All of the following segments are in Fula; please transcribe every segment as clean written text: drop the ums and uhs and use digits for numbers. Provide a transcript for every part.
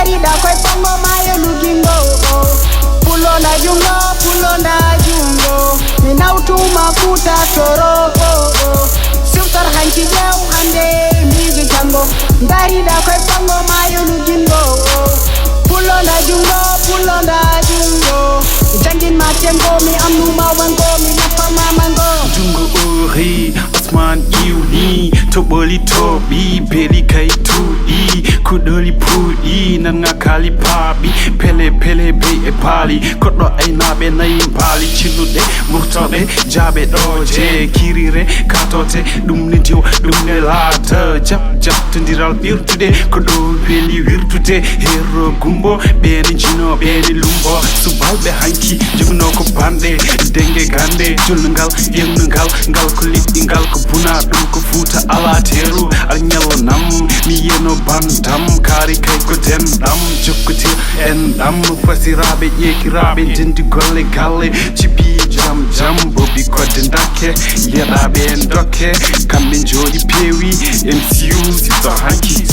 Dari da koi pango mayo lugingo. Pulonda jungo. Ninautuma kuta toro. Sukar hanchi jeu hande migi jango. Dari da koi pango mayo lugingo. Pulonda jungo. Jangin matengo mi amnuma wango mi nafama mango. Jungo ori Osman Iuni Toboli Tobi Beli Kai Tudi Kudoli Pudi Nanga Kali Pabi Pele Be Pali Kodo Ainabe Naim Pali Chilude Murtobe Jabe Doje Kirire Katote Dumne Dio Dumne Lata Jap Tendiral Virtude Kodo Peli Virtude Hero Gumbo Beni Jino Beni Lumbo Subalbe Hanki Jumno Ko Bande Denge Gande Julngal Yengal Ngal Kulit Ngal Kubuna Dum Ko Futa Ala Teru Al Nyalo Nam Mi Yeno Bandam Kari Kai Ko Den Dam Jokuti En Dam Fasirabe Yekirabe Jendi Gole Gale Chipi Jam Bobi Ko Dendake Yerabe Ndoke Kamin Jodi Pewi MCU Sister Hanki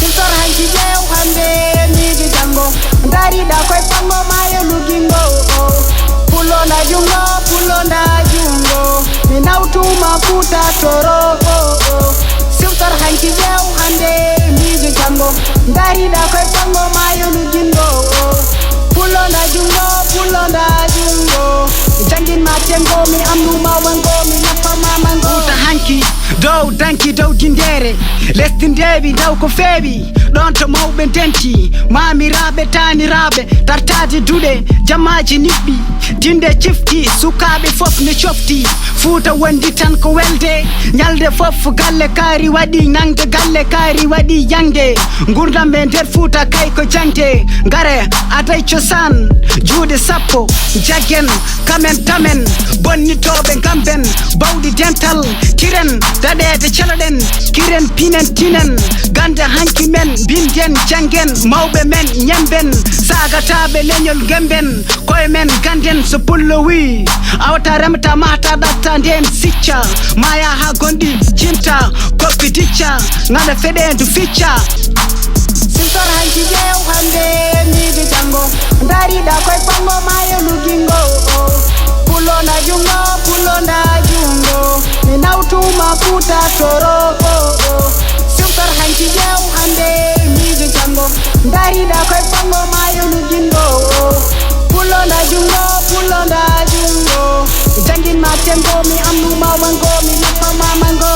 Jeu hande migi jango. Dari da koi pango mayo lugingo. Pulonda jungo. Ninautuma kuta toro. Sukar hanchi jeu hande migi jango. Dari da koi pango mayo lugingo. Pulonda jungo. Jangin matengo mi amnuma wango mi nafama mango. Kuta hanchi dow danki dow jindere. Lesdi ndewi dow ko feewi. Ɗon to mawɓe denti mamiraɓe taniraɓe tartaji duɗe jamaji niɓɓi dinde cifti sukaɓe fof ne cofti Fuuta wondi tan ko welde ñalde fof galle kaari waɗi nangde galle kaari waɗi yangde gurdam ɓe nder Fuuta kay ko jangde ngare aday cosan juuɗe sappo jaggen kamen tamen bonnitoɓe gamben bawɗi dental kiren daɗede caloɗen kiren pinen tinen ganda hanki men binden jangen mawɓe men ñemben sagataɓe leñol gemben koye men ganden so pullo wi awata remta mahta ɗatta nden sicca maya ha gonɗi jinta koppi dicca ngaɗa feɗendu ficca Sisor hanki jeu hande migi jango. Dariɗa koye pango mayo lugingo. Pulonda jungo. Ninautuma kuta toro. Sukar hanki jeu hande migi jango. Dariɗa koye pango mayo lugingo. Pulonda jungo. Jangin matengo mi amnuma wango mi nafama mango.